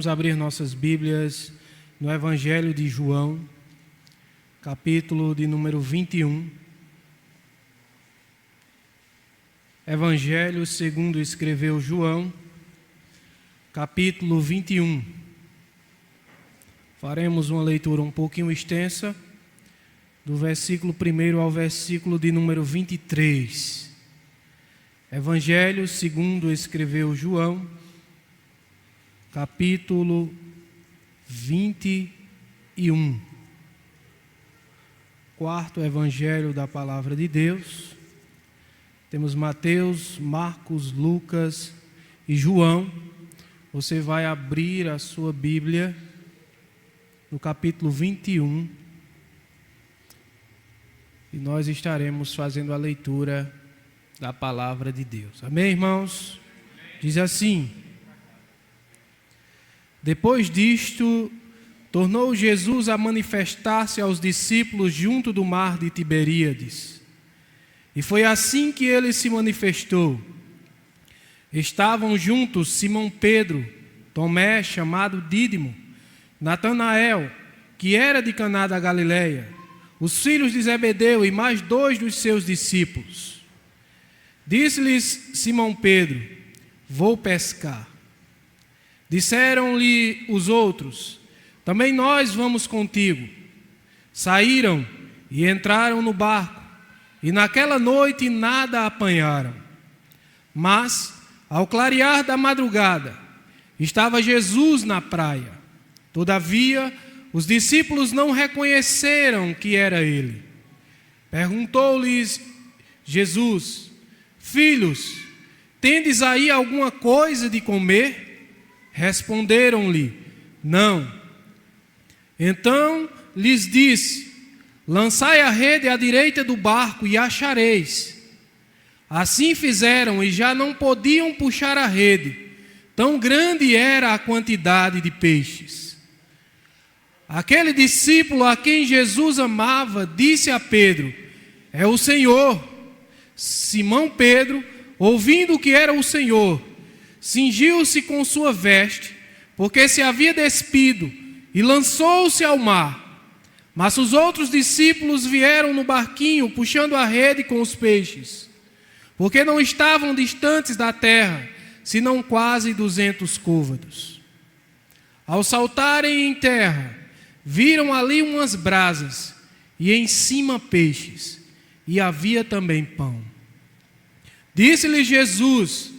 Vamos abrir nossas Bíblias no Evangelho de João, capítulo de número 21. Evangelho segundo escreveu João, capítulo 21. Faremos uma leitura um pouquinho extensa, do versículo 1 ao versículo de número 23. Evangelho segundo escreveu João, capítulo 21. Quarto evangelho da palavra de Deus. Temos Mateus, Marcos, Lucas e João. Você vai abrir a sua Bíblia no capítulo 21 e nós estaremos fazendo a leitura da palavra de Deus. Amém, irmãos? Diz assim: Depois disto, tornou Jesus a manifestar-se aos discípulos junto do mar de Tiberíades. E foi assim que ele se manifestou. Estavam juntos Simão Pedro, Tomé, chamado Dídimo, Natanael, que era de Caná da Galileia, os filhos de Zebedeu e mais 2 dos seus discípulos. Disse-lhes Simão Pedro: Vou pescar. Disseram-lhe os outros: Também nós vamos contigo. Saíram e entraram no barco, e naquela noite nada apanharam. Mas, ao clarear da madrugada, estava Jesus na praia. Todavia, os discípulos não reconheceram que era ele. Perguntou-lhes Jesus: Filhos, tendes aí alguma coisa de comer? Responderam-lhe: Não. Então lhes disse: Lançai a rede à direita do barco e achareis. Assim fizeram e já não podiam puxar a rede, tão grande era a quantidade de peixes. Aquele discípulo a quem Jesus amava disse a Pedro: É o Senhor. Simão Pedro, ouvindo que era o Senhor, cingiu-se com sua veste, porque se havia despido, e lançou-se ao mar. Mas os outros discípulos vieram no barquinho, puxando a rede com os peixes, porque não estavam distantes da terra, senão quase 200 côvados. Ao saltarem em terra, viram ali umas brasas, e em cima peixes, e havia também pão. Disse-lhe Jesus: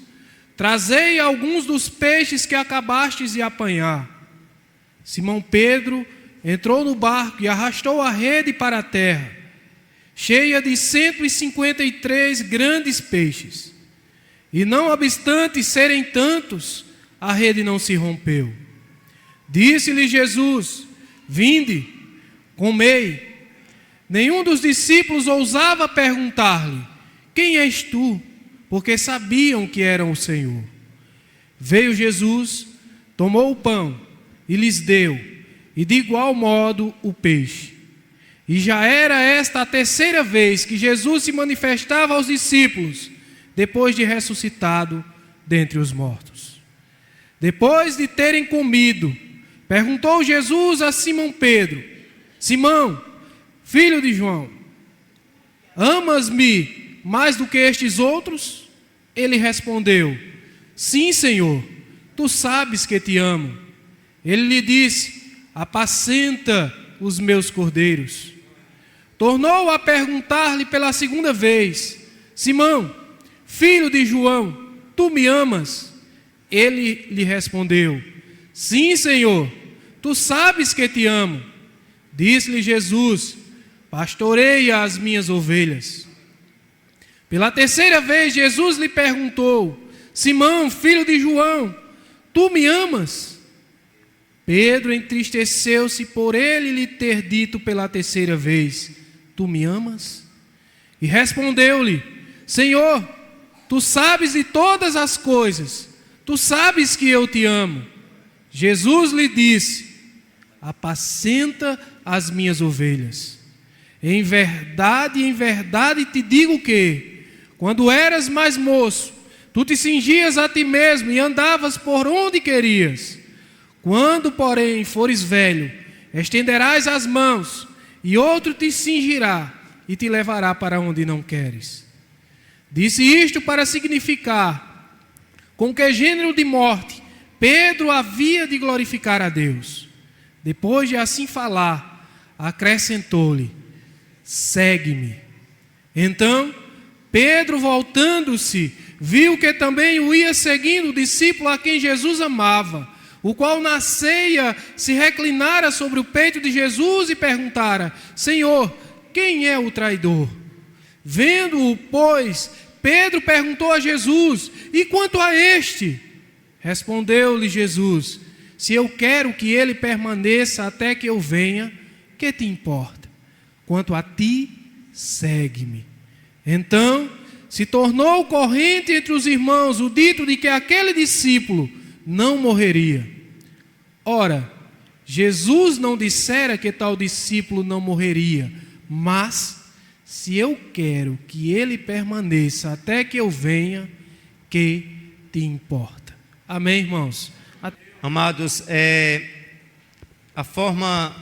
Trazei alguns dos peixes que acabastes de apanhar. Simão Pedro entrou no barco e arrastou a rede para a terra, cheia de 153 grandes peixes. E não obstante serem tantos, a rede não se rompeu. Disse-lhe Jesus: Vinde, comei. Nenhum dos discípulos ousava perguntar-lhe: Quem és tu? Porque sabiam que era o Senhor. Veio Jesus, tomou o pão e lhes deu, e de igual modo o peixe. E já era esta a terceira vez que Jesus se manifestava aos discípulos, depois de ressuscitado dentre os mortos. Depois de terem comido, perguntou Jesus a Simão Pedro: Simão, filho de João, amas-me mais do que estes outros? Ele respondeu: Sim, Senhor, tu sabes que te amo. Ele lhe disse: Apacenta os meus cordeiros. Tornou a perguntar-lhe pela segunda vez: Simão, filho de João, tu me amas? Ele lhe respondeu: Sim, Senhor, tu sabes que te amo. Disse-lhe Jesus: Pastoreia as minhas ovelhas. Pela terceira vez, Jesus lhe perguntou: Simão, filho de João, tu me amas? Pedro entristeceu-se por ele lhe ter dito pela terceira vez: Tu me amas? E respondeu-lhe: Senhor, tu sabes de todas as coisas, tu sabes que eu te amo. Jesus lhe disse: Apacenta as minhas ovelhas. Em verdade te digo que, quando eras mais moço, tu te cingias a ti mesmo e andavas por onde querias. Quando, porém, fores velho, estenderás as mãos, e outro te cingirá e te levará para onde não queres. Disse isto para significar com que gênero de morte Pedro havia de glorificar a Deus. Depois de assim falar, acrescentou-lhe: segue-me. Então, Pedro, voltando-se, viu que também o ia seguindo o discípulo a quem Jesus amava, o qual na ceia se reclinara sobre o peito de Jesus e perguntara: Senhor, quem é o traidor? Vendo-o, pois, Pedro perguntou a Jesus: e quanto a este? Respondeu-lhe Jesus: se eu quero que ele permaneça até que eu venha, que te importa? Quanto a ti, segue-me. Então se tornou corrente entre os irmãos o dito de que aquele discípulo não morreria. Ora, Jesus não dissera que tal discípulo não morreria, mas se eu quero que ele permaneça até que eu venha, que te importa? Amém, irmãos? Amados, a forma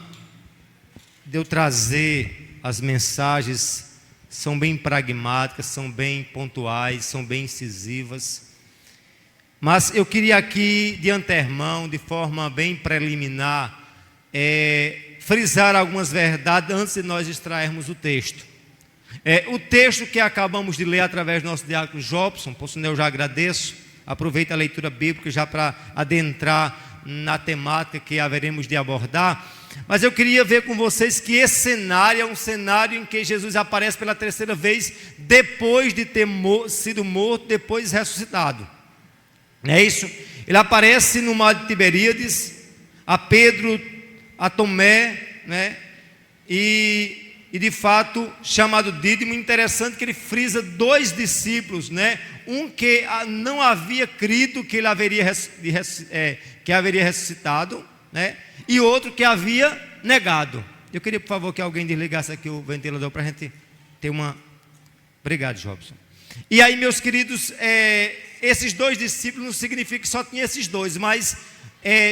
de eu trazer as mensagens são bem pragmáticas, são bem pontuais, são bem incisivas. Mas eu queria aqui, de antemão, de forma bem preliminar, frisar algumas verdades antes de nós extrairmos o texto. O texto que acabamos de ler através do nosso diácono Jobson, por sinal eu já agradeço, aproveito a leitura bíblica já para adentrar na temática que haveremos de abordar. Mas eu queria ver com vocês que esse cenário é um cenário em que Jesus aparece pela terceira vez, depois de ter sido morto, depois ressuscitado. Não é isso? Ele aparece no mar de Tiberíades, a Pedro, a Tomé, né? E de fato, chamado Dídimo. Interessante que ele frisa dois discípulos, né? Um que não havia crido que ele haveria ressuscitado, né? E outro que havia negado. Eu queria, por favor, que alguém desligasse aqui o ventilador para a gente ter uma... Obrigado, Jobson. E aí, meus queridos, esses dois discípulos não significa que só tinha esses dois, mas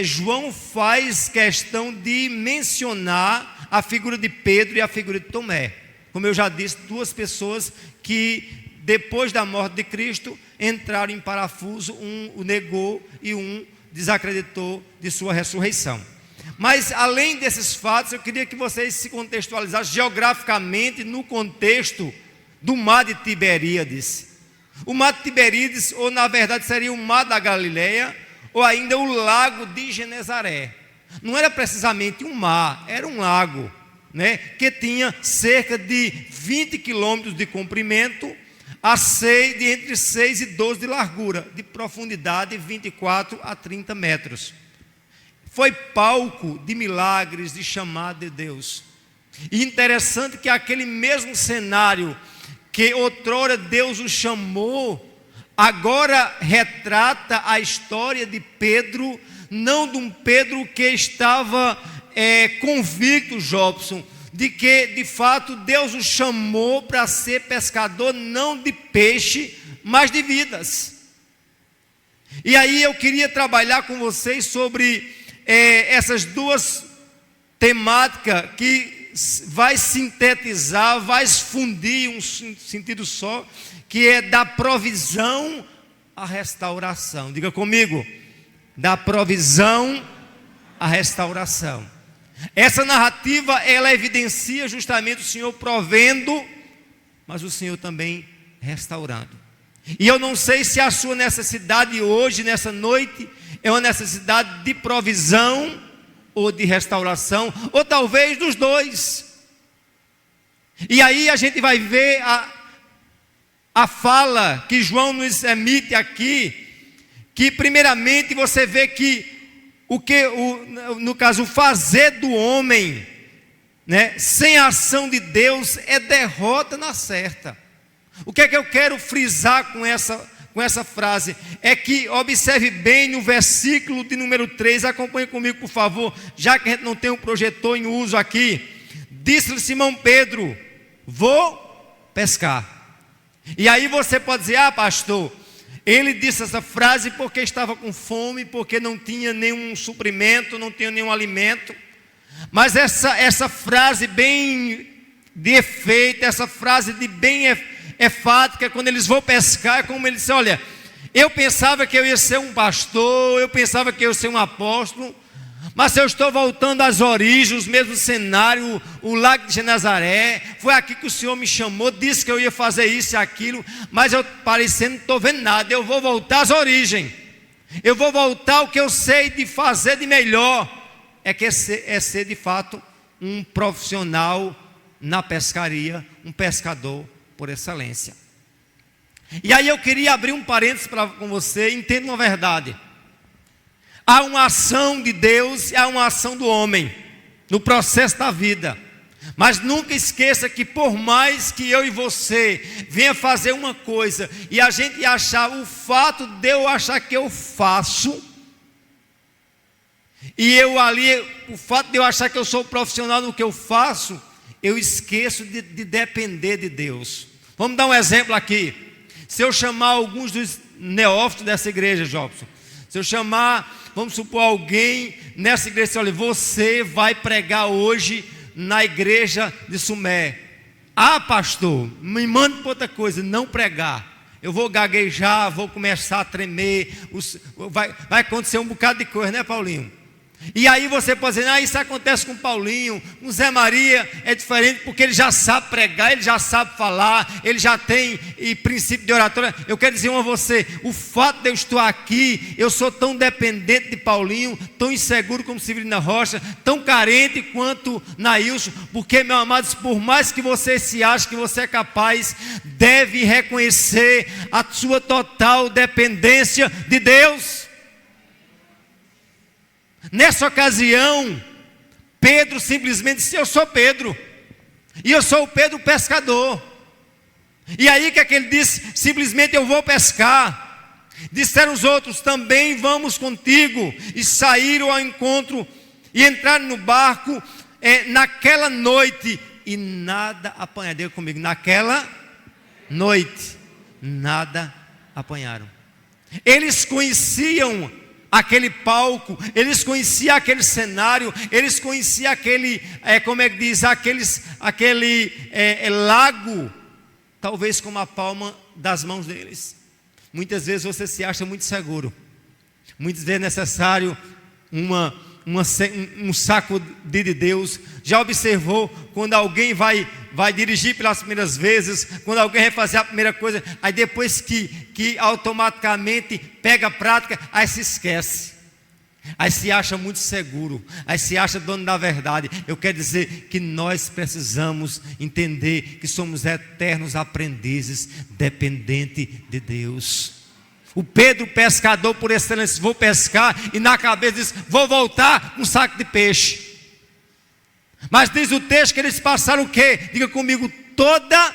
João faz questão de mencionar a figura de Pedro e a figura de Tomé. Como eu já disse, duas pessoas que depois da morte de Cristo entraram em parafuso, um o negou e um desacreditou de sua ressurreição. Mas além desses fatos, eu queria que vocês se contextualizassem geograficamente no contexto do mar de Tiberíades. O mar de Tiberíades, ou na verdade seria o mar da Galileia, ou ainda o lago de Genezaré. Não era precisamente um mar, era um lago, né, que tinha cerca de 20 quilômetros de comprimento, de entre 6 e 12 de largura, de profundidade 24 a 30 metros. Foi palco de milagres, de chamada de Deus. E interessante que aquele mesmo cenário que outrora Deus o chamou, agora retrata a história de Pedro, não de um Pedro que estava convicto, Jobson, de que de fato Deus o chamou para ser pescador não de peixe, mas de vidas. E aí eu queria trabalhar com vocês sobre essas duas temáticas que vai sintetizar, vai fundir um sentido só, que é da provisão à restauração. Diga comigo, da provisão à restauração. Essa narrativa, ela evidencia justamente o Senhor provendo, mas o Senhor também restaurando. E eu não sei se a sua necessidade hoje, nessa noite, é uma necessidade de provisão ou de restauração, ou talvez dos dois. E aí a gente vai ver a fala que João nos emite aqui, que primeiramente você vê que no caso, o fazer do homem, né, sem a ação de Deus é derrota na certa. O que é que eu quero frisar com essa frase? É que observe bem no versículo de número 3, acompanhe comigo por favor, já que a gente não tem um projetor em uso aqui. Disse-lhe Simão Pedro: vou pescar. E aí você pode dizer: pastor, Ele disse essa frase porque estava com fome, porque não tinha nenhum suprimento, não tinha nenhum alimento. Mas essa frase bem de efeito, essa frase de bem enfática, quando eles vão pescar, é como ele disse: olha, eu pensava que eu ia ser um pastor, eu pensava que eu ia ser um apóstolo, mas eu estou voltando às origens, o mesmo cenário, o lago de Genezaré. Foi aqui que o Senhor me chamou, disse que eu ia fazer isso e aquilo, mas eu parecendo não estou vendo nada. Eu vou voltar às origens, eu vou voltar ao que eu sei de fazer de melhor, é ser de fato um profissional na pescaria, um pescador por excelência. E aí eu queria abrir um parênteses com você. Entenda uma verdade: há uma ação de Deus e há uma ação do homem no processo da vida. Mas nunca esqueça que por mais que eu e você venha fazer uma coisa e a gente achar, o fato de eu achar que eu faço, e eu ali, o fato de eu achar que eu sou profissional no que eu faço, eu esqueço de depender de Deus. Vamos dar um exemplo aqui. Se eu chamar alguns dos neófitos dessa igreja, Jobson, se eu chamar, vamos supor, alguém nessa igreja, olha, você vai pregar hoje na igreja de Sumé. Ah, pastor, me manda para outra coisa, não pregar. Eu vou gaguejar, vou começar a tremer, vai acontecer um bocado de coisa, né, Paulinho? E aí você pode dizer: isso acontece com Paulinho, com Zé Maria é diferente, porque ele já sabe pregar, ele já sabe falar, ele já tem princípio de oratória. Eu quero dizer a você, o fato de eu estar aqui, eu sou tão dependente de Paulinho, tão inseguro como Severina Rocha, tão carente quanto Nailson, porque, meu amado, por mais que você se ache que você é capaz, deve reconhecer a sua total dependência de Deus. Nessa ocasião, Pedro simplesmente disse: eu sou Pedro, e eu sou o Pedro pescador. E aí o que é que ele disse? Simplesmente: eu vou pescar. Disseram os outros: também vamos contigo. E saíram ao encontro e entraram no barco naquela noite, e nada apanharam. Diga comigo: naquela noite nada apanharam. Eles conheciam aquele palco, eles conheciam aquele cenário, eles conheciam aquele, aquele lago, talvez como a palma das mãos deles. Muitas vezes você se acha muito seguro, muitas vezes é necessário um saco de Deus. Já observou quando alguém vai dirigir pelas primeiras vezes, quando alguém vai fazer a primeira coisa, aí depois que automaticamente pega a prática, aí se esquece, aí se acha muito seguro, aí se acha dono da verdade. Eu quero dizer que nós precisamos entender que somos eternos aprendizes, dependentes de Deus. O Pedro, pescador por excelência, vou pescar, e na cabeça diz: vou voltar com um saco de peixe. Mas diz o texto que eles passaram o quê? Diga comigo: toda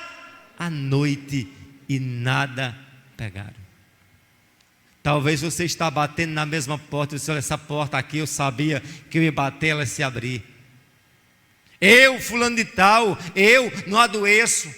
a noite, e nada pegaram. Talvez você está batendo na mesma porta e diz: olha, essa porta aqui eu sabia que eu ia bater, ela se abrir. Eu, fulano de tal, eu não adoeço,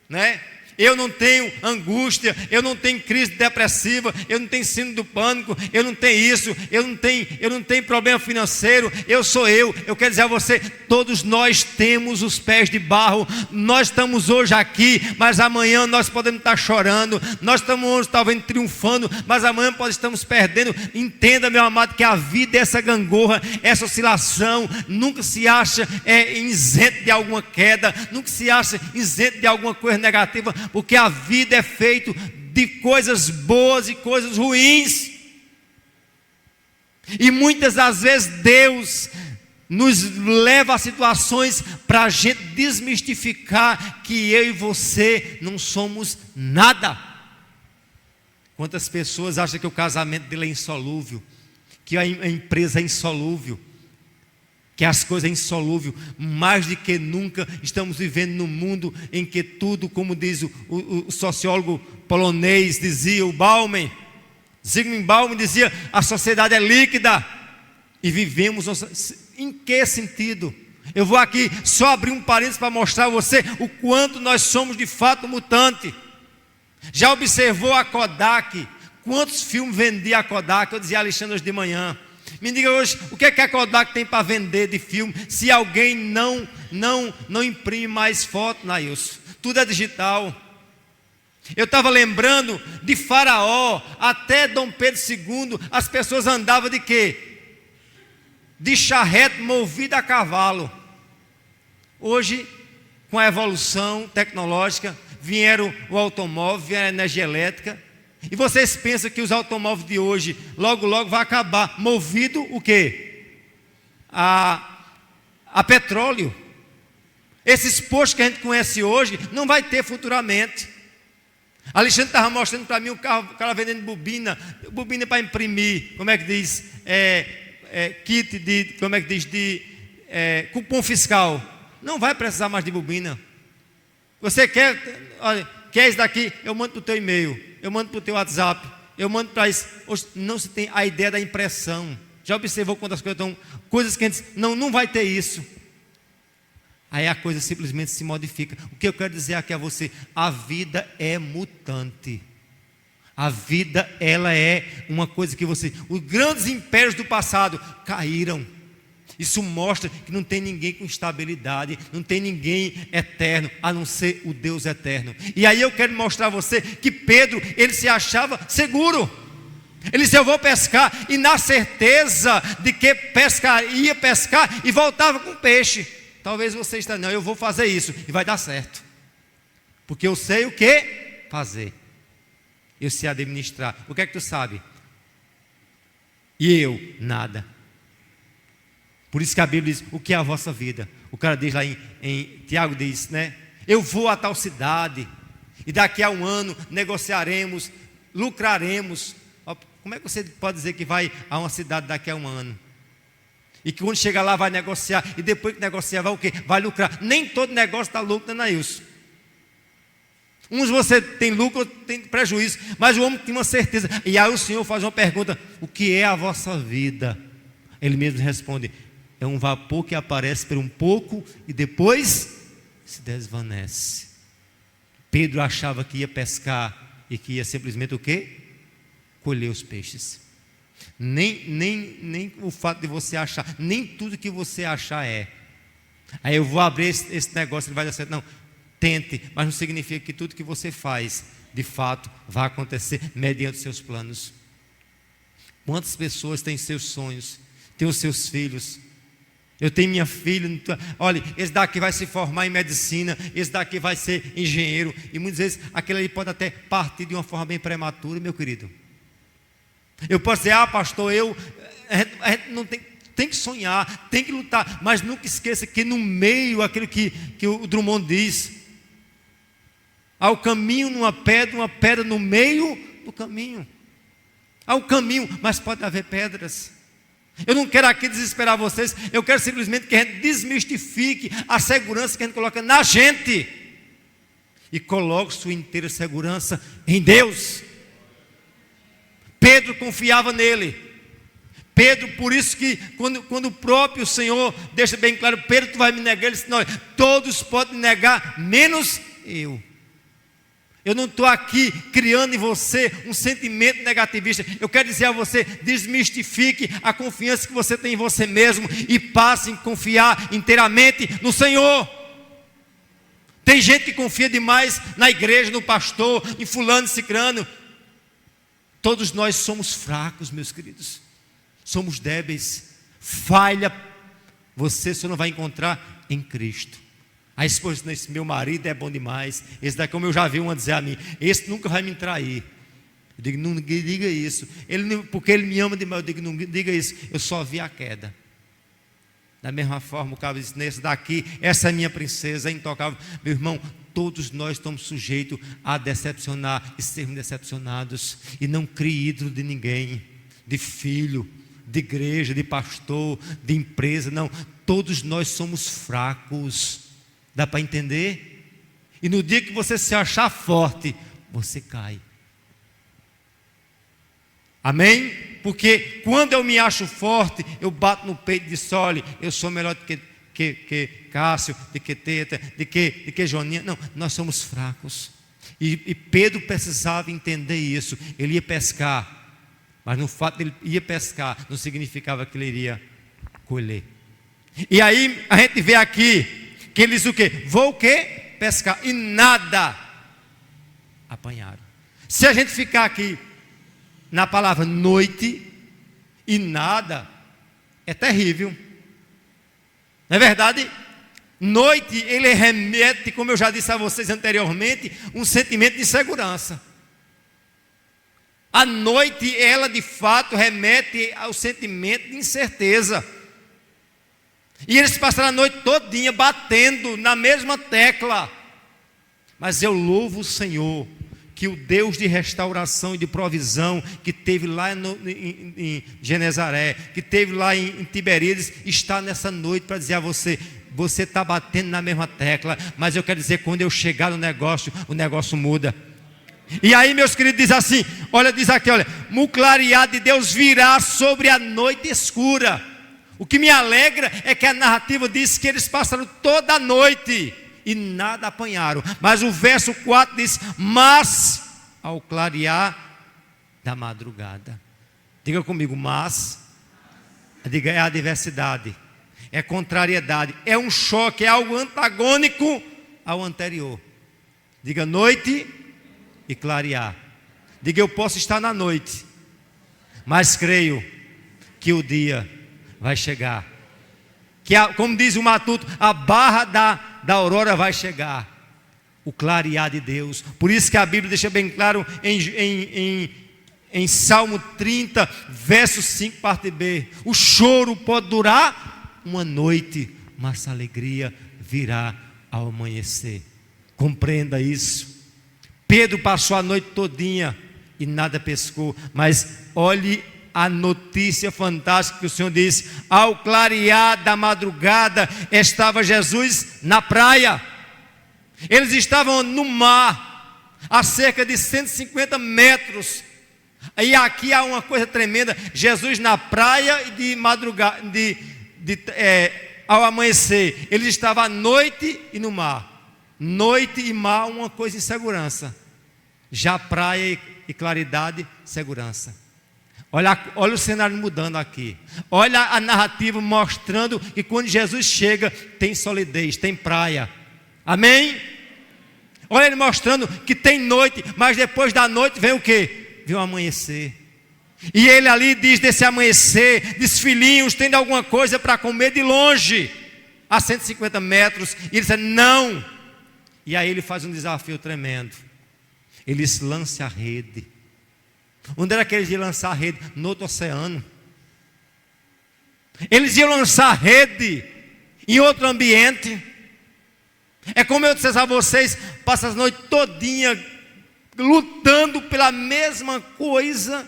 né? Eu não tenho angústia, eu não tenho crise depressiva, eu não tenho síndrome do pânico, eu não tenho isso, eu não tenho problema financeiro, eu sou eu. Eu quero dizer a você, todos nós temos os pés de barro. Nós estamos hoje aqui, mas amanhã nós podemos estar chorando. Nós estamos hoje talvez triunfando, mas amanhã estamos perdendo. Entenda, meu amado, que a vida é essa gangorra, essa oscilação. Nunca se acha isento de alguma queda, nunca se acha isento de alguma coisa negativa, porque a vida é feita de coisas boas e coisas ruins. E muitas das vezes Deus nos leva a situações para a gente desmistificar que eu e você não somos nada. Quantas pessoas acham que o casamento dele é insolúvel, que a empresa é insolúvel, que as coisas é insolúvel? Mais do que nunca estamos vivendo num mundo em que tudo, como diz o sociólogo polonês, dizia o Bauman, Zygmunt Bauman dizia: a sociedade é líquida. E vivemos em que sentido? Eu vou aqui só abrir um parênteses para mostrar a você o quanto nós somos de fato mutante. Já observou a Kodak? quantos filmes vendia a Kodak? Eu dizia a Alexandre hoje de manhã. Me diga hoje, o que é que a Kodak tem para vender de filme, se alguém não imprime mais foto, Nailson? Tudo é digital. Eu estava lembrando de Faraó, até Dom Pedro II, as pessoas andavam de quê? De charrete movida a cavalo. Hoje, com a evolução tecnológica, vieram o automóvel, vieram a energia elétrica. E vocês pensam que os automóveis de hoje, logo, logo vai acabar movido o quê? A petróleo. Esses postos que a gente conhece hoje, não vai ter futuramente. Alexandre estava mostrando para mim o cara vendendo bobina para imprimir, como é que diz? Kit de, como é que diz? Cupom fiscal. Não vai precisar mais de bobina. Você quer, olha, quer isso daqui? Eu mando para o teu e-mail, eu mando para o teu WhatsApp, eu mando para isso. Hoje não se tem a ideia da impressão. Já observou quantas coisas estão? Coisas que a gente diz, não vai ter isso. Aí a coisa simplesmente se modifica. O que eu quero dizer aqui a você, a vida é mutante. A vida, ela é uma coisa que os grandes impérios do passado caíram. Isso mostra que não tem ninguém com estabilidade, não tem ninguém eterno, a não ser o Deus eterno. E aí eu quero mostrar a você que Pedro, ele se achava seguro. Ele disse, eu vou pescar, e na certeza de que ia pescar e voltava com peixe. Talvez você esteja, não, eu vou fazer isso, e vai dar certo. Porque eu sei o que fazer. Eu sei administrar. O que é que tu sabe? E eu, nada. Por isso que a Bíblia diz, o que é a vossa vida? O cara diz lá em Tiago diz, né? Eu vou a tal cidade, e daqui a um ano negociaremos, lucraremos. Como é que você pode dizer que vai a uma cidade daqui a um ano? E que quando chegar lá vai negociar, e depois que negociar vai o quê? Vai lucrar. Nem todo negócio dá lucro, não é isso? Uns você tem lucro, tem prejuízo, mas o homem tem uma certeza. E aí o Senhor faz uma pergunta, o que é a vossa vida? Ele mesmo responde, é um vapor que aparece por um pouco e depois se desvanece. Pedro achava que ia pescar e que ia simplesmente o quê? Colher os peixes. Nem o fato de você achar, nem tudo que você achar é. Aí eu vou abrir esse negócio, ele vai dar certo. Não, tente, mas não significa que tudo que você faz, de fato, vai acontecer mediante os seus planos. Quantas pessoas têm seus sonhos, têm os seus filhos? Eu tenho minha filha, olha, esse daqui vai se formar em medicina, esse daqui vai ser engenheiro, e muitas vezes aquele ali pode até partir de uma forma bem prematura, meu querido. Eu posso dizer, pastor, a gente não tem que sonhar, tem que lutar, mas nunca esqueça que no meio, aquilo que o Drummond diz, há o caminho numa pedra no meio do caminho. Há o caminho, mas pode haver pedras. Eu não quero aqui desesperar vocês, eu quero simplesmente que a gente desmistifique a segurança que a gente coloca na gente e coloque sua inteira segurança em Deus. Pedro confiava nele. Pedro, por isso que quando o próprio Senhor deixa bem claro, Pedro, tu vai me negar, ele disse, não, todos podem me negar, menos eu. Eu não estou aqui criando em você um sentimento negativista. Eu quero dizer a você, desmistifique a confiança que você tem em você mesmo e passe a confiar inteiramente no Senhor. Tem gente que confia demais na igreja, no pastor, em fulano, cicrano. Todos nós somos fracos, meus queridos. Somos débeis. Falha, você só não vai encontrar em Cristo. A esposa, esse meu marido é bom demais. Esse daqui, como eu já vi uma dizer a mim, esse nunca vai me trair. Eu digo, não diga isso. Porque ele me ama demais. Eu digo, não diga isso. Eu só vi a queda. Da mesma forma, o cara disse, nesse daqui, essa é minha princesa, é intocável. Meu irmão, todos nós estamos sujeitos a decepcionar e sermos decepcionados. E não crie ídolo de ninguém, de filho, de igreja, de pastor, de empresa. Não, todos nós somos fracos. Dá para entender? E no dia que você se achar forte, você cai. Amém? Porque quando eu me acho forte, eu bato no peito e disse, olha, eu sou melhor do que Cássio, de que Teta, de que Joninha. Não, nós somos fracos. E Pedro precisava entender isso. Ele ia pescar, mas no fato de ele ia pescar, não significava que ele iria colher. E aí a gente vê aqui que ele diz o quê? Vou o quê? Pescar. E nada apanharam. Se a gente ficar aqui na palavra noite e nada, é terrível. Não é verdade? Noite, ele remete, como eu já disse a vocês anteriormente, um sentimento de insegurança. A noite, ela de fato remete ao sentimento de incerteza. E eles passaram a noite todinha batendo na mesma tecla. Mas eu louvo o Senhor, que o Deus de restauração e de provisão, que teve lá em Genezaré, que teve lá em Tiberíades, está nessa noite para dizer a você: você está batendo na mesma tecla, mas eu quero dizer, quando eu chegar no negócio, o negócio muda. E aí, meus queridos, diz assim, olha, diz aqui, olha, o clarear de Deus virá sobre a noite escura. O que me alegra é que a narrativa diz que eles passaram toda a noite e nada apanharam. Mas o verso 4 diz: mas ao clarear da madrugada. Diga comigo, mas. Diga, é a adversidade, é contrariedade, é um choque, é algo antagônico ao anterior. Diga, noite e clarear. Diga, eu posso estar na noite, mas creio que o dia vai chegar. Que como diz o Matuto, a barra da aurora vai chegar. O clarear de Deus. Por isso que a Bíblia deixa bem claro em Salmo 30, verso 5, parte B: o choro pode durar uma noite, mas a alegria virá ao amanhecer. Compreenda isso. Pedro passou a noite todinha e nada pescou, mas olhe a notícia fantástica que o Senhor diz: ao clarear da madrugada estava Jesus na praia. Eles estavam no mar, a cerca de 150 metros. E aqui há uma coisa tremenda: Jesus na praia e de madrugada, ao amanhecer, ele estava à noite e no mar. Noite e mar, uma coisa em segurança. Já praia e claridade, segurança. Olha o cenário mudando aqui. Olha a narrativa mostrando que quando Jesus chega, tem solidez, tem praia. Amém? Olha ele mostrando que tem noite, mas depois da noite vem o quê? Vem o amanhecer. E ele ali diz desse amanhecer, diz: filhinhos, tem alguma coisa para comer de longe, a 150 metros. E ele diz: não. E aí ele faz um desafio tremendo. Ele diz: lance a rede. Onde era que eles iam lançar a rede? No outro oceano. Eles iam lançar a rede em outro ambiente. É como eu disse a vocês, passa as noites todinha lutando pela mesma coisa.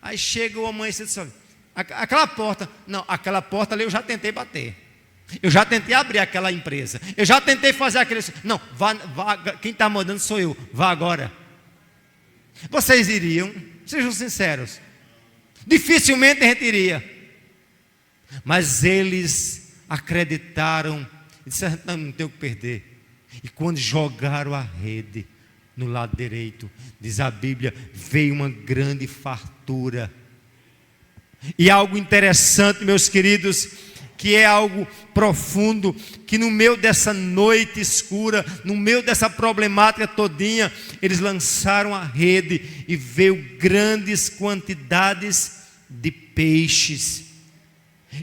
Aí chega o amanhecer e diz: olha, aquela porta, não, aquela porta ali eu já tentei bater. Eu já tentei abrir aquela empresa. Eu já tentei fazer aquele. Não, vá, quem está mandando sou eu. Vá agora. Vocês iriam? Sejam sinceros. Dificilmente a gente iria. Mas eles acreditaram e disseram: não tem o que perder. E quando jogaram a rede no lado direito, diz a Bíblia, veio uma grande fartura. E algo interessante, meus queridos, que é algo profundo, que no meio dessa noite escura, no meio dessa problemática todinha, eles lançaram a rede e veio grandes quantidades de peixes.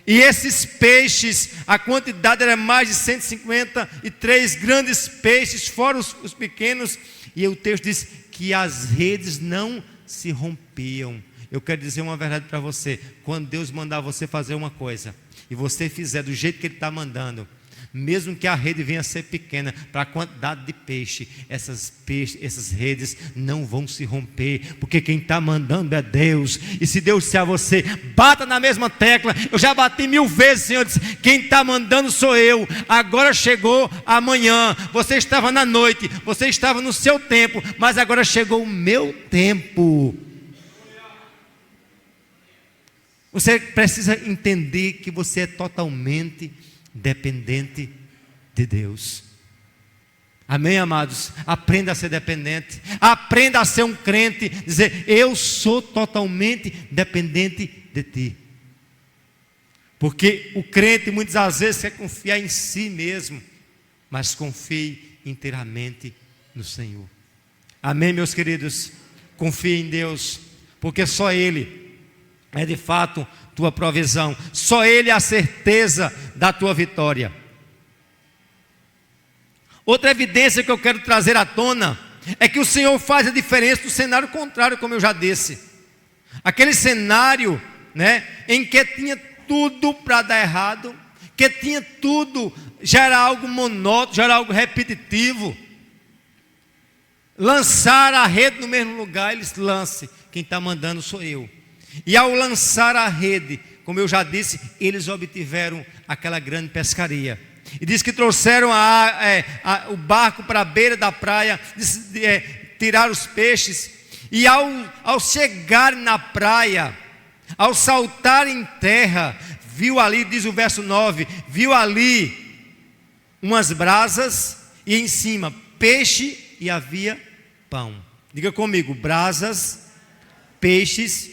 E esses peixes, a quantidade era mais de 153 grandes peixes, fora os pequenos. E o texto diz que as redes não se rompiam. Eu quero dizer uma verdade para você: quando Deus mandar você fazer uma coisa e você fizer do jeito que Ele está mandando, mesmo que a rede venha a ser pequena, para a quantidade de peixe, essas redes não vão se romper, porque quem está mandando é Deus. E se Deus disser a você: bata na mesma tecla, eu já bati 1000 vezes, Senhor disse: quem está mandando sou eu. Agora chegou amanhã, você estava na noite, você estava no seu tempo, mas agora chegou o meu tempo. Você precisa entender que você é totalmente dependente de Deus. Amém, amados? Aprenda a ser dependente. Aprenda a ser um crente. Dizer, eu sou totalmente dependente de ti. Porque o crente muitas das vezes quer confiar em si mesmo. Mas confie inteiramente no Senhor. Amém, meus queridos? Confie em Deus. Porque só Ele é de fato tua provisão. Só Ele é a certeza da tua vitória. Outra evidência que eu quero trazer à tona é que o Senhor faz a diferença do cenário contrário, como eu já disse. Aquele cenário, em que tinha tudo para dar errado, que tinha tudo, já era algo monótono, já era algo repetitivo. Lançar a rede no mesmo lugar, eles lance, quem está mandando sou eu. E ao lançar a rede, como eu já disse, eles obtiveram aquela grande pescaria. E diz que trouxeram o barco para a beira da praia, tirar os peixes. E ao chegar na praia, ao saltar em terra, viu ali, diz o verso 9, viu ali umas brasas e em cima peixe e havia pão. Diga comigo, brasas, peixes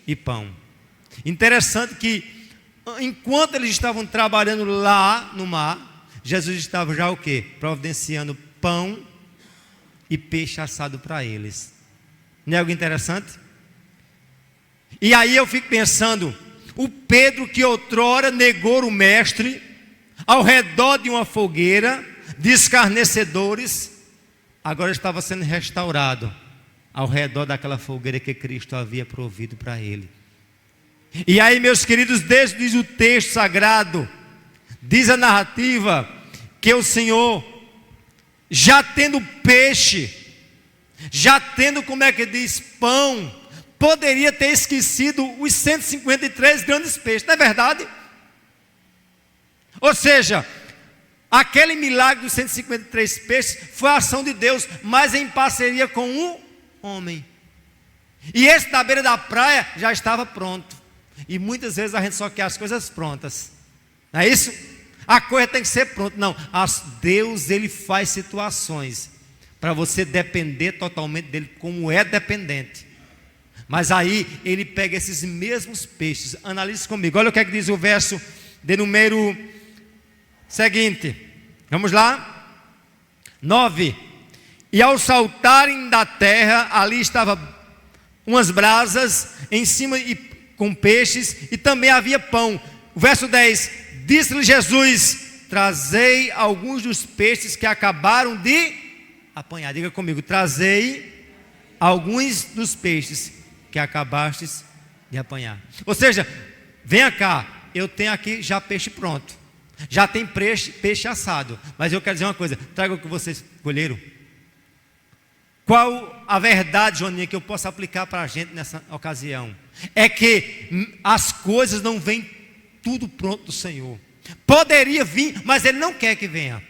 e pão. Interessante que enquanto eles estavam trabalhando lá no mar, Jesus estava já o quê? Providenciando pão e peixe assado para eles. Não é algo interessante? E aí eu fico pensando, o Pedro que outrora negou o mestre, ao redor de uma fogueira de escarnecedores, agora estava sendo restaurado ao redor daquela fogueira que Cristo havia provido para ele. E aí, meus queridos, diz o texto sagrado, diz a narrativa, que o Senhor, já tendo peixe, já tendo, como é que diz, pão, poderia ter esquecido os 153 grandes peixes, não é verdade? Ou seja, aquele milagre dos 153 peixes foi a ação de Deus, mas em parceria com o homem. E esse da beira da praia já estava pronto. E muitas vezes a gente só quer as coisas prontas, não é isso? A coisa tem que ser pronta. Não, Deus, Ele faz situações para você depender totalmente dEle, como é dependente. Mas aí Ele pega esses mesmos peixes. Analise comigo, olha o que é que diz o verso de número seguinte. Vamos lá? 9. E ao saltarem da terra, ali estava umas brasas em cima com peixes, e também havia pão. O verso 10, disse-lhe Jesus, trazei alguns dos peixes que acabaram de apanhar. Diga comigo, trazei alguns dos peixes que acabastes de apanhar. Ou seja, venha cá, eu tenho aqui já peixe pronto, já tem peixe assado, mas eu quero dizer uma coisa, traga o que vocês colheram. Qual a verdade, Joninha, que eu posso aplicar para a gente nessa ocasião? É que as coisas não vêm tudo pronto do Senhor. Poderia vir, mas Ele não quer que venha.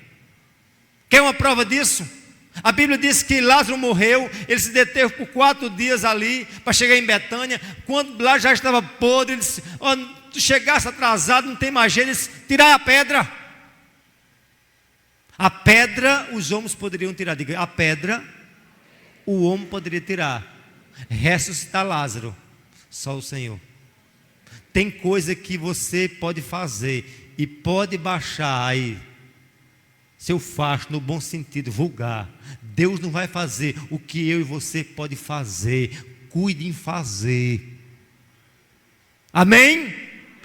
Quer uma prova disso? A Bíblia diz que Lázaro morreu, ele se deteve por 4 dias ali, para chegar em Betânia. Quando lá já estava podre, ele disse, tu chegasse atrasado, não tem mais jeito, ele disse, tirai a pedra. A pedra os homens poderiam tirar, diga, a pedra o homem poderia tirar, ressuscitar Lázaro, só o Senhor. Tem coisa que você pode fazer e pode baixar aí seu facho no bom sentido, vulgar. Deus não vai fazer o que eu e você pode fazer. Cuide em fazer. Amém?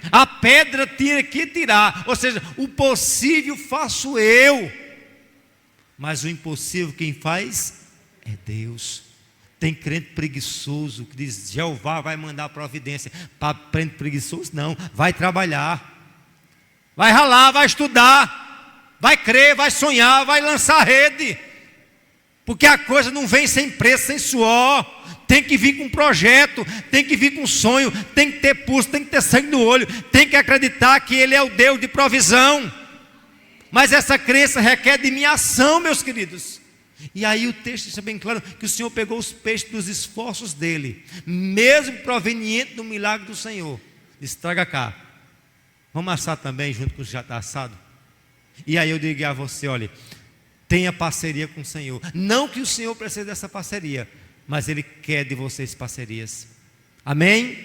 A pedra tinha que tirar, ou seja, o possível faço eu, mas o impossível quem faz é Deus. Tem crente preguiçoso que diz, Jeová vai mandar providência. Para crente preguiçoso não, vai trabalhar, vai ralar, vai estudar, vai crer, vai sonhar, vai lançar rede, porque a coisa não vem sem preço, sem suor. Tem que vir com um projeto, tem que vir com um sonho, tem que ter pulso, tem que ter sangue no olho, tem que acreditar que Ele é o Deus de provisão. Mas essa crença requer de minha ação, meus queridos. E aí o texto deixa bem claro que o Senhor pegou os peixes dos esforços dele, mesmo proveniente do milagre do Senhor, disse, traga cá, vamos assar também junto com o que já está assado. E aí eu digo a você, olha, tenha parceria com o Senhor. Não que o Senhor precise dessa parceria, mas Ele quer de vocês parcerias. Amém?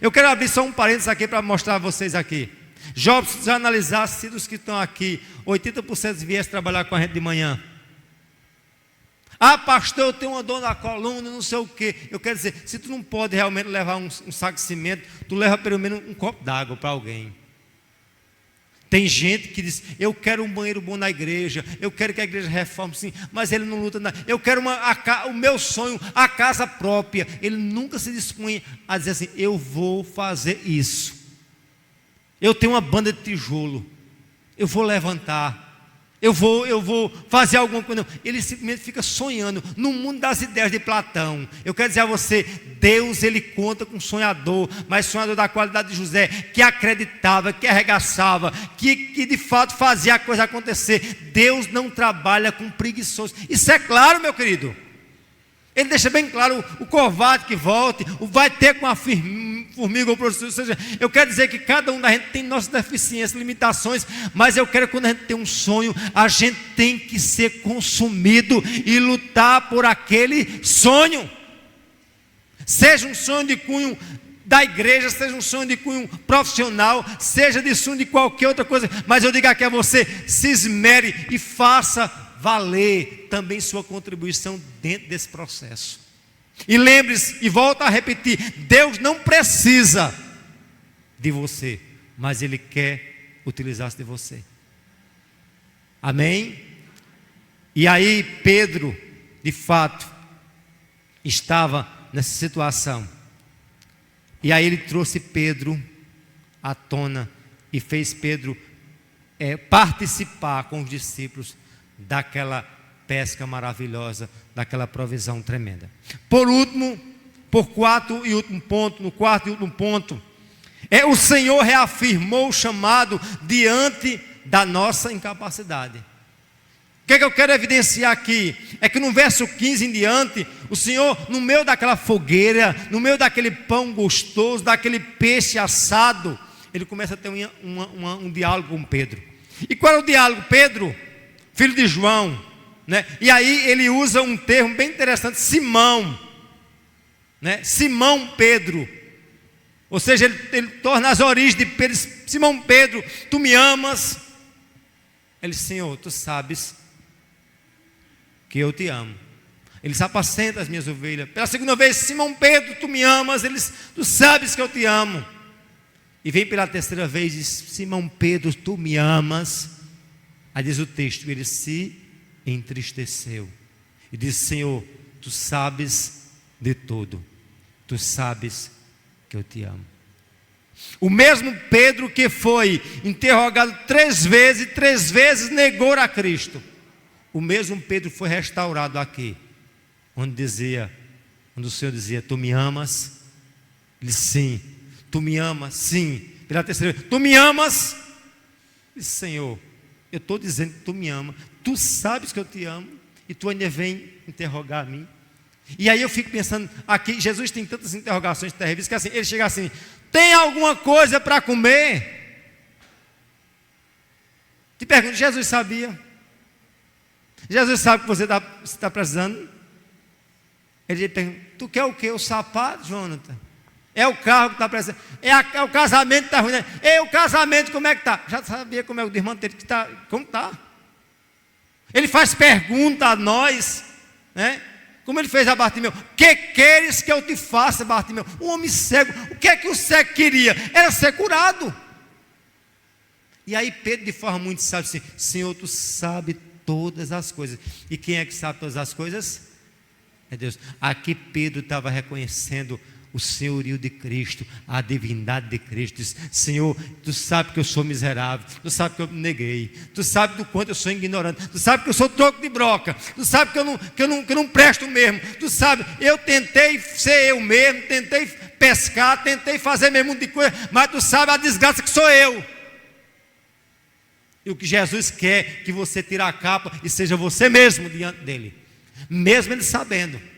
Eu quero abrir só um parênteses aqui para mostrar a vocês aqui. Jobson, se analisasse, se dos que estão aqui, 80% viesse trabalhar com a gente de manhã. Ah, pastor, eu tenho uma dor na coluna, não sei o quê. Eu quero dizer, se tu não pode realmente levar um saco de cimento, tu leva pelo menos um copo d'água para alguém. Tem gente que diz, eu quero um banheiro bom na igreja, eu quero que a igreja reforme, sim, mas ele não luta nada. Eu quero o meu sonho, a casa própria. Ele nunca se dispõe a dizer assim, eu vou fazer isso. Eu tenho uma banda de tijolo, eu vou levantar. Eu vou fazer alguma coisa. Ele simplesmente fica sonhando no mundo das ideias de Platão. Eu quero dizer a você, Deus, Ele conta com um sonhador, mas sonhador da qualidade de José, que acreditava, que arregaçava, que de fato fazia a coisa acontecer. Deus não trabalha com preguiçosos. Isso é claro, meu querido. Ele deixa bem claro, o covarde que volte, o vai ter com a formiga ou prostituta. Ou seja, eu quero dizer que cada um da gente tem nossas deficiências, limitações, mas eu quero que quando a gente tem um sonho, a gente tem que ser consumido e lutar por aquele sonho. Seja um sonho de cunho da igreja, seja um sonho de cunho profissional, seja de sonho de qualquer outra coisa, mas eu digo aqui a você, se esmere e faça valer também sua contribuição dentro desse processo. E lembre-se, e volto a repetir, Deus não precisa de você, mas Ele quer utilizar-se de você. Amém? E aí Pedro, de fato, estava nessa situação. E aí ele trouxe Pedro à tona e fez Pedro participar com os discípulos daquela pesca maravilhosa, daquela provisão tremenda. Por último, no quarto e último ponto, o Senhor reafirmou o chamado diante da nossa incapacidade. O que eu quero evidenciar aqui? É que no verso 15 em diante, o Senhor, no meio daquela fogueira, no meio daquele pão gostoso, daquele peixe assado, Ele começa a ter um diálogo com Pedro. E qual é o diálogo? Pedro, filho de João, né? E aí ele usa um termo bem interessante, Simão, né? Simão Pedro, ou seja, ele torna as origens de Pedro. Simão Pedro, tu me amas? Ele disse, Senhor, tu sabes que eu te amo. Ele se apacenta as minhas ovelhas. Pela segunda vez, Simão Pedro, tu me amas? Ele diz, tu sabes que eu te amo. E vem pela terceira vez e diz, Simão Pedro, tu me amas? Aí diz o texto, ele se entristeceu e disse, Senhor, tu sabes de tudo, tu sabes que eu te amo. O mesmo Pedro que foi interrogado 3 vezes, 3 vezes negou a Cristo, o mesmo Pedro foi restaurado aqui, onde o Senhor dizia, tu me amas? Ele disse, sim. Tu me amas? Sim. Pela terceira vez, tu me amas? Ele disse, Senhor, eu estou dizendo que tu me ama, tu sabes que eu te amo, e tu ainda vem interrogar a mim. E aí eu fico pensando, aqui Jesus tem tantas interrogações terríveis, que assim, ele chega assim, tem alguma coisa para comer? Te pergunto, Jesus sabia? Jesus sabe que você está precisando? Ele pergunta, tu quer o quê? O sapato, Jonathan? É o carro que está precisando? É o casamento que está ruim? Né? É o casamento, como é que está? Já sabia como é o irmão dele que está, como está? Ele faz pergunta a nós, né? Como ele fez a Bartimeu, que queres que eu te faça, Bartimeu? Um homem cego, o que é que o cego queria? Era ser curado. E aí Pedro, de forma muito sábia, disse, Senhor, tu sabe todas as coisas. E quem é que sabe todas as coisas? É Deus. Aqui Pedro estava reconhecendo o senhorio de Cristo, a divindade de Cristo. Diz, Senhor, tu sabe que eu sou miserável, tu sabe que eu me neguei, tu sabe do quanto eu sou ignorante, tu sabe que eu sou troco de broca, tu sabe que eu não presto mesmo, tu sabe, eu tentei ser eu mesmo, tentei pescar, tentei fazer mesmo um monte de coisa, mas tu sabe a desgraça que sou eu. E o que Jesus quer, que você tire a capa e seja você mesmo diante dele, mesmo ele sabendo.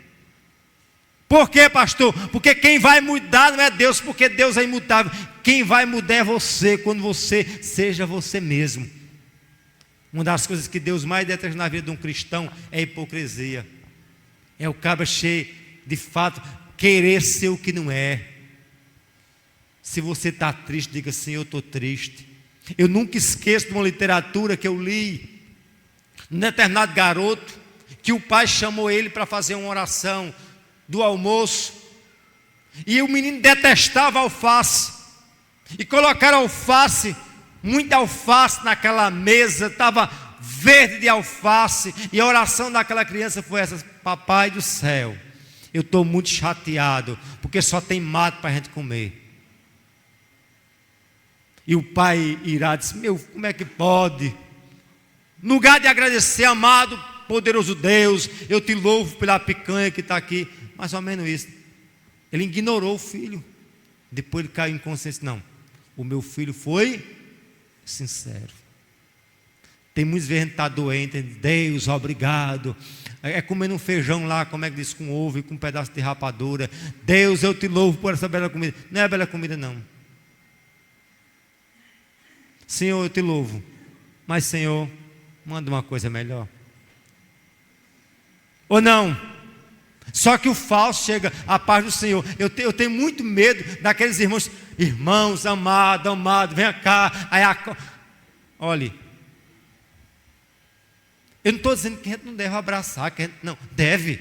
Por quê, pastor? Porque quem vai mudar não é Deus, porque Deus é imutável. Quem vai mudar é você, quando você seja você mesmo. Uma das coisas que Deus mais detesta na vida de um cristão é a hipocrisia. É o cabra cheio, de fato, querer ser o que não é. Se você está triste, diga assim: eu estou triste. Eu nunca esqueço de uma literatura que eu li, um determinado garoto, que o pai chamou ele para fazer uma oração do almoço, e o menino detestava alface, e colocaram alface, muita alface naquela mesa, estava verde de alface, e a oração daquela criança foi essa: papai do céu, eu estou muito chateado, porque só tem mato para a gente comer. E o pai irado disse: meu, como é que pode? No lugar de agradecer, amado, poderoso Deus, eu te louvo pela picanha que está aqui, mais ou menos isso. Ele ignorou o filho. Depois ele caiu em consciência: não, o meu filho foi sincero. Tem muitas vezes a gente está doente, Deus, obrigado. É comendo um feijão lá, como é que diz, com ovo e com um pedaço de rapadura. Deus, eu te louvo por essa bela comida. Não é bela comida, não. Senhor, eu te louvo, mas Senhor, manda uma coisa melhor. Ou não? Só que o falso chega à paz do Senhor. Eu tenho muito medo daqueles irmãos, amado, venha cá. Olhe, eu não estou dizendo que a gente não deve abraçar, que a gente não deve,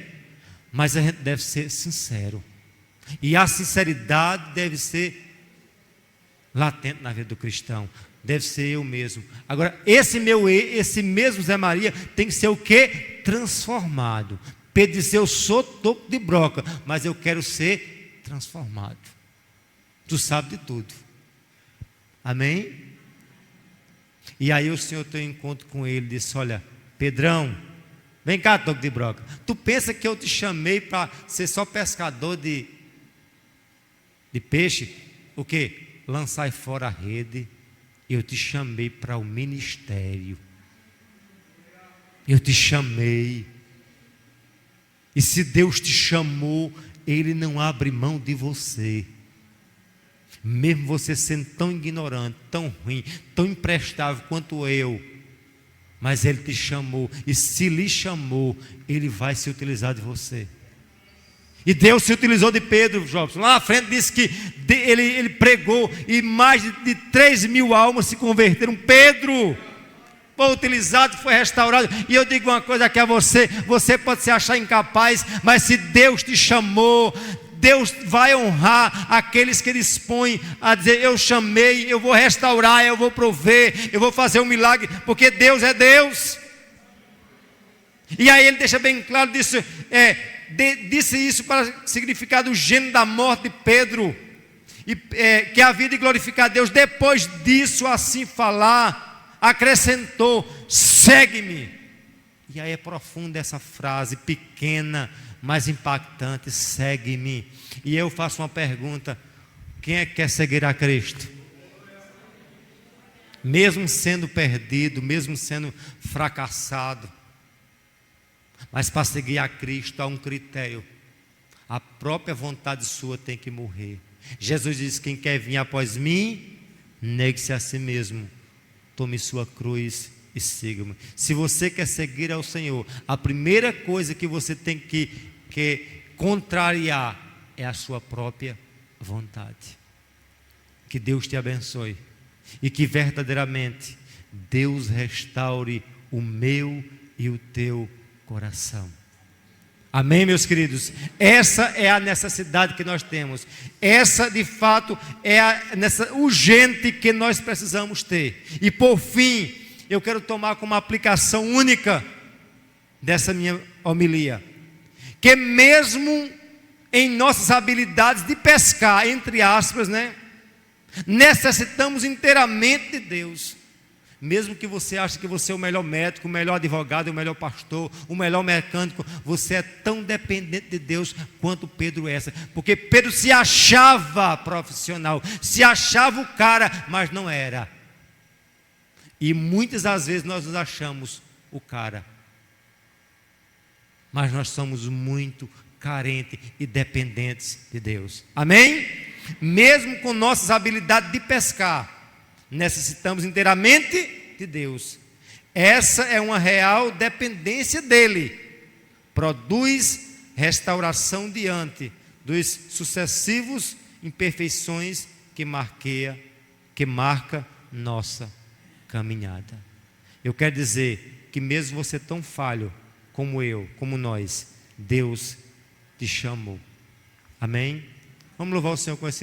mas a gente deve ser sincero. E a sinceridade deve ser latente na vida do cristão. Deve ser eu mesmo. Agora, esse mesmo Zé Maria tem que ser o quê? Transformado. Pedro disse: eu sou topo de broca, mas eu quero ser transformado. Tu sabe de tudo. Amém? E aí o Senhor tem um encontro com ele, disse: olha, Pedrão, vem cá, topo de broca. Tu pensa que eu te chamei para ser só pescador de peixe? O quê? Lançai fora a rede. Eu te chamei para o ministério. Eu te chamei. E se Deus te chamou, Ele não abre mão de você. Mesmo você sendo tão ignorante, tão ruim, tão imprestável quanto eu, mas Ele te chamou. E se lhe chamou, Ele vai se utilizar de você. E Deus se utilizou de Pedro, Jobson. Lá na frente diz que ele pregou e mais de 3.000 almas se converteram. Pedro foi utilizado, foi restaurado. E eu digo uma coisa aqui a você: você pode se achar incapaz, mas se Deus te chamou, Deus vai honrar aqueles que dispõem a dizer: eu chamei, eu vou restaurar, eu vou prover, eu vou fazer um milagre, porque Deus é Deus. E aí ele deixa bem claro disso, disse isso para significar o gênero da morte de Pedro, que havia de glorificar a Deus. Depois disso, assim falar, acrescentou: segue-me. E aí é profunda essa frase, pequena, mas impactante: segue-me. E eu faço uma pergunta: quem é que quer seguir a Cristo? Mesmo sendo perdido, mesmo sendo fracassado. Mas para seguir a Cristo há um critério: a própria vontade sua tem que morrer. Jesus disse: quem quer vir após mim, negue-se a si mesmo, tome sua cruz e siga-me. Se você quer seguir ao Senhor, a primeira coisa que você tem que contrariar é a sua própria vontade. Que Deus te abençoe e que verdadeiramente Deus restaure o meu e o teu coração. Amém, meus queridos? Essa é a necessidade que nós temos. Essa, de fato, é nessa urgente que nós precisamos ter. E por fim, eu quero tomar como aplicação única dessa minha homilia, que mesmo em nossas habilidades de pescar, entre aspas, necessitamos inteiramente de Deus. Mesmo que você ache que você é o melhor médico, o melhor advogado, o melhor pastor, o melhor mecânico, você é tão dependente de Deus quanto Pedro é. Porque Pedro se achava profissional, se achava o cara, mas não era. E muitas das vezes nós nos achamos o cara, mas nós somos muito carentes e dependentes de Deus. Amém? Mesmo com nossas habilidades de pescar, necessitamos inteiramente de Deus. Essa é uma real dependência dele. Produz restauração diante dos sucessivos imperfeições que marca nossa caminhada. Eu quero dizer que mesmo você tão falho como eu, como nós, Deus te chamou. Amém? Vamos louvar o Senhor com esse